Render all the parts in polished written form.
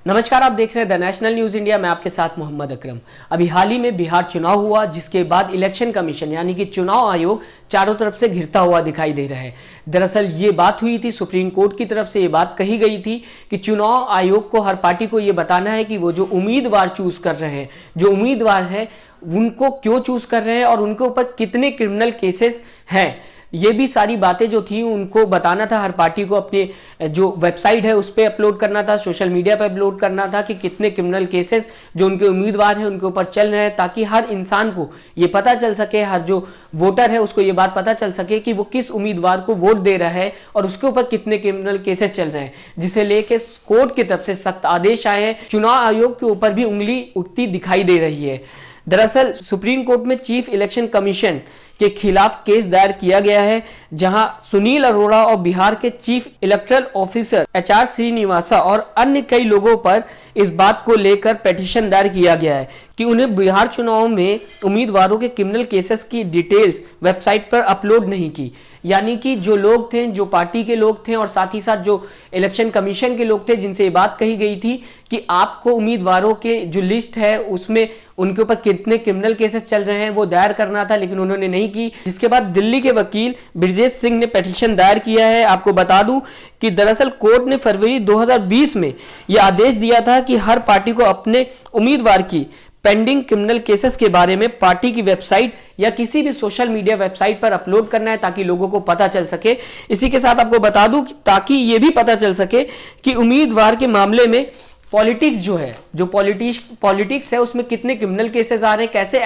नमस्कार, आप देख रहे हैं द नेशनल न्यूज इंडिया। मैं आपके साथ मोहम्मद अकरम। अभी हाल ही में बिहार चुनाव हुआ, जिसके बाद इलेक्शन कमीशन यानी कि चुनाव आयोग चारों तरफ से घिरता हुआ दिखाई दे रहा है। दरअसल ये बात हुई थी, सुप्रीम कोर्ट की तरफ से ये बात कही गई थी कि चुनाव आयोग को, हर पार्टी को ये बताना है कि वो जो उम्मीदवार चूज कर रहे हैं, जो उम्मीदवार है उनको क्यों चूज कर रहे हैं और उनके ऊपर कितने क्रिमिनल केसेस हैं। ये भी सारी बातें जो थी उनको बताना था। हर पार्टी को अपने जो वेबसाइट है उस पर अपलोड करना था, सोशल मीडिया पर अपलोड करना था कि कितने क्रिमिनल केसेस जो उनके उम्मीदवार हैं उनके ऊपर चल रहे हैं, ताकि हर इंसान को ये पता चल सके, हर जो वोटर है उसको ये बात पता चल सके कि वो किस उम्मीदवार को वोट दे रहा है और उसके ऊपर कितने क्रिमिनल केसेस चल रहे हैं, जिसे लेके कोर्ट की तरफ से सख्त आदेश आए हैं। चुनाव आयोग के ऊपर भी उंगली उठती दिखाई दे रही है। दरअसल सुप्रीम कोर्ट में चीफ इलेक्शन कमीशन के खिलाफ केस दायर किया गया है, जहां सुनील अरोड़ा और बिहार के chief electoral officer HR Srinivasa और अन्य कई लोगों पर इस बात को लेकर पिटीशन दायर किया गया है कि उन्हें बिहार चुनाव में उम्मीदवारों के क्रिमिनल केसेस की डिटेल्स वेबसाइट पर अपलोड नहीं की। यानी कि जो लोग थे, जो पार्टी के लोग थे और साथ ही साथ जो इलेक्शन कमीशन के लोग थे, जिनसे ये बात कही गई थी कि आपको उम्मीदवारों के जो लिस्ट है उसमें उनके ऊपर कितने क्रिमिनल केसेस चल रहे हैं वो दायर करना था, लेकिन उन्होंने नहीं की। जिसके बाद दिल्ली के वकील ब्रजेश सिंह ने पिटीशन दायर किया है। आपको बता दूं कि दरअसल कोर्ट ने फरवरी 2020 में यह आदेश दिया था कि हर पार्टी को अपने उम्मीदवार की पेंडिंग क्रिमिनल केसेस के बारे में पार्टी की वेबसाइट या किसी भी सोशल मीडिया वेबसाइट पर अपलोड करना है, ताकि लोगों को पता चल सके। इसी के साथ आपको बता दूं कि ताकि ये भी पता चल सके कि उम्मीदवार के मामले में पॉलिटिक्स जो है, जो पॉलिटिक्स है उसमें कितने क्रिमिनल केसेस आ रहे हैं, कैसे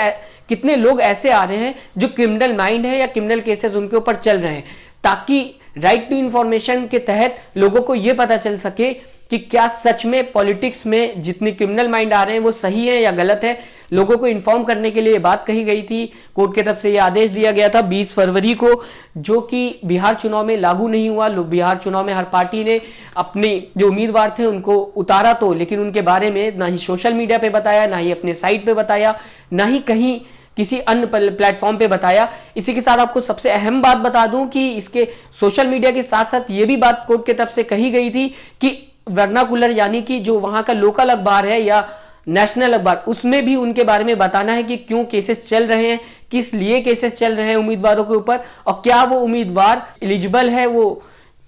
कितने लोग ऐसे आ रहे हैं जो क्रिमिनल माइंड है या क्रिमिनल केसेस उनके ऊपर चल रहे हैं, ताकि राइट टू इंफॉर्मेशन के तहत लोगों को यह पता चल सके कि क्या सच में पॉलिटिक्स में जितने क्रिमिनल माइंड आ रहे हैं वो सही है या गलत है। लोगों को इन्फॉर्म करने के लिए ये बात कही गई थी। कोर्ट की तरफ से ये आदेश दिया गया था 20 फरवरी को, जो कि बिहार चुनाव में लागू नहीं हुआ। बिहार चुनाव में हर पार्टी ने अपने जो उम्मीदवार थे उनको उतारा तो, लेकिन उनके बारे में ना ही सोशल मीडिया पे बताया, ना ही अपने साइट पे बताया, ना ही कहीं किसी अन्य प्लेटफॉर्म पे बताया। इसी के साथ आपको सबसे अहम बात बता दूं कि इसके सोशल मीडिया के साथ साथ ये भी बात कोर्ट की तरफ से कही गई थी कि वर्नाकुलर यानी कि जो वहां का लोकल अखबार है या नेशनल अखबार, उसमें भी उनके बारे में बताना है कि क्यों केसेस चल रहे हैं, किस लिए केसेस चल रहे हैं उम्मीदवारों के ऊपर, और क्या वो उम्मीदवार एलिजिबल है वो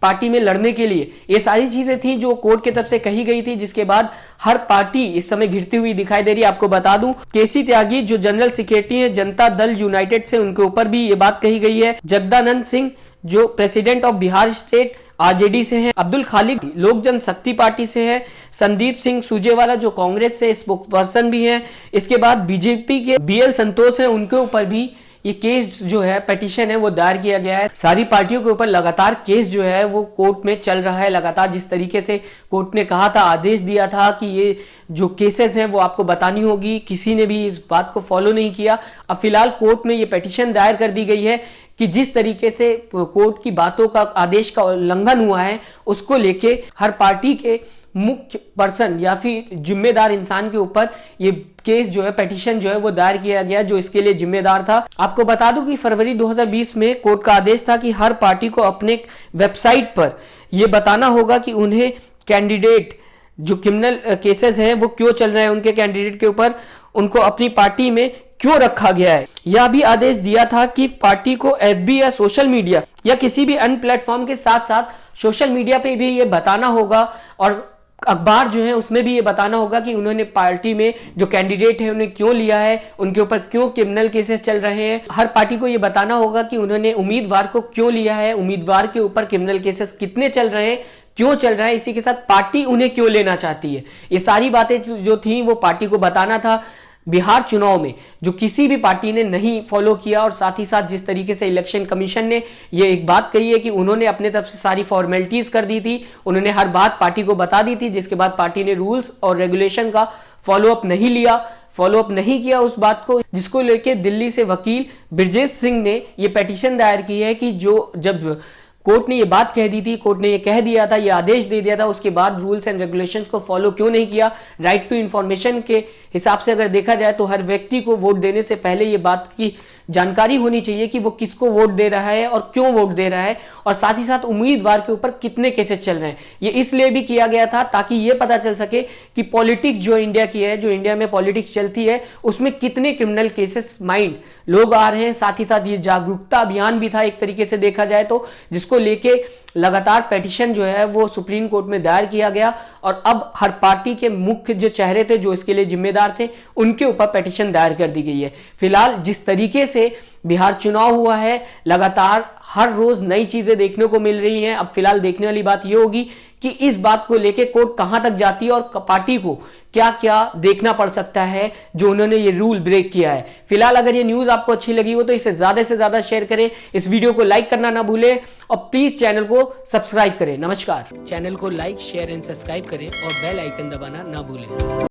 पार्टी में लड़ने के लिए। ये सारी चीजें थी जो कोर्ट की तरफ से कही गई थी, जिसके बाद हर पार्टी इस समय घिरती हुई दिखाई दे रही है। आपको बता दूं केसी त्यागी जो जनरल सेक्रेटरी है जनता दल यूनाइटेड से, उनके ऊपर भी ये बात कही गई है। जगदानंद सिंह जो president of Bihar state RJD से हैं, अब्दुल खालिक लोक जनशक्ति पार्टी से है, संदीप सिंह सुरजेवाला जो कांग्रेस से स्पोक्स पर्सन भी हैं। इसके बाद बीजेपी के बीएल संतोष हैं, उनके ऊपर भी ये केस जो है पिटीशन है वो दायर किया गया है। सारी पार्टियों के ऊपर लगातार केस जो है वो कोर्ट में चल रहा है। लगातार जिस तरीके से कोर्ट ने कहा था, आदेश दिया था कि ये जो केसेस हैं वो आपको बतानी होगी, किसी ने भी इस बात को फॉलो नहीं किया। अब फिलहाल कोर्ट में ये पिटीशन दायर कर दी गई है कि जिस तरीके से कोर्ट की बातों का, आदेश का उल्लंघन हुआ है, उसको लेके हर पार्टी के मुख्य पर्सन या फिर जिम्मेदार इंसान के ऊपर ये केस जो है, पिटीशन जो है वो दायर किया गया, जो इसके लिए जिम्मेदार था। आपको बता दूं कि फरवरी 2020 में कोर्ट का आदेश था कि हर पार्टी को अपने वेबसाइट पर यह बताना होगा कि उन्हें कैंडिडेट जो क्रिमिनल केसेस हैं वो क्यों चल रहे हैं, उनके कैंडिडेट के ऊपर उनको अपनी पार्टी में क्यों रखा गया है। यह भी आदेश दिया था कि पार्टी को एफबी या सोशल मीडिया या किसी भी अन्य प्लेटफॉर्म के साथ साथ सोशल मीडिया पे भी ये बताना होगा, और अखबार जो है उसमें भी ये बताना होगा कि उन्होंने पार्टी में जो कैंडिडेट है उन्हें क्यों लिया है, उनके ऊपर क्यों क्रिमिनल केसेस चल रहे हैं। हर पार्टी को ये बताना होगा कि उन्होंने उम्मीदवार को क्यों लिया है, उम्मीदवार के ऊपर क्रिमिनल केसेस कितने चल रहे हैं, क्यों चल रहा है, इसी के साथ पार्टी उन्हें क्यों लेना चाहती है। ये सारी बातें जो थी वो पार्टी को बताना था। बिहार चुनाव में जो किसी भी पार्टी ने नहीं फॉलो किया, और साथ ही साथ जिस तरीके से इलेक्शन कमीशन ने ये एक बात कही है कि उन्होंने अपने तरफ से सारी फॉर्मेलिटीज कर दी थी, उन्होंने हर बात पार्टी को बता दी थी, जिसके बाद पार्टी ने रूल्स और रेगुलेशन का फॉलोअप नहीं लिया, फॉलोअप नहीं किया उस बात को, जिसको लेकर दिल्ली से वकील ब्रजेश सिंह ने ये पिटीशन दायर की है कि जो जब कोर्ट ने ये बात कह दी थी, कोर्ट ने ये कह दिया था, ये आदेश दे दिया था, उसके बाद रूल्स एंड रेगुलेशंस को फॉलो क्यों नहीं किया? राइट टू इंफॉर्मेशन के हिसाब से अगर देखा जाए तो हर व्यक्ति को वोट देने से पहले ये बात की जानकारी होनी चाहिए कि वो किसको वोट दे रहा है और क्यों वोट दे रहा है, और साथ ही साथ उम्मीदवार के ऊपर कितने केसेस चल रहे हैं। ये इसलिए भी किया गया था ताकि ये पता चल सके कि पॉलिटिक्स जो इंडिया की है, जो इंडिया में पॉलिटिक्स चलती है, उसमें कितने क्रिमिनल केसेस माइंड लोग आ रहे हैं। साथ ही साथ ये जागरूकता अभियान भी था एक तरीके से देखा जाए तो, जिसको लेके लगातार पिटीशन जो है वो सुप्रीम कोर्ट में दायर किया गया, और अब हर पार्टी के मुख्य जो चेहरे थे जो इसके लिए जिम्मेदार थे उनके ऊपर पिटीशन दायर कर दी गई है। फिलहाल जिस तरीके से बिहार चुनाव हुआ है, लगातार हर रोज नई चीजें देखने को मिल रही हैं। अब फिलहाल देखने वाली बात यह होगी कि इस बात को लेके कोर्ट कहां तक जाती है और पार्टी को क्या क्या देखना पड़ सकता है जो उन्होंने ये रूल ब्रेक किया है। फिलहाल अगर ये न्यूज आपको अच्छी लगी हो तो इसे ज्यादा से ज्यादा शेयर करें, इस वीडियो को लाइक करना ना भूलें और प्लीज चैनल को सब्सक्राइब करें। नमस्कार। चैनल को लाइक, शेयर एंड सब्सक्राइब करें और बेल आइकन दबाना ना भूलें।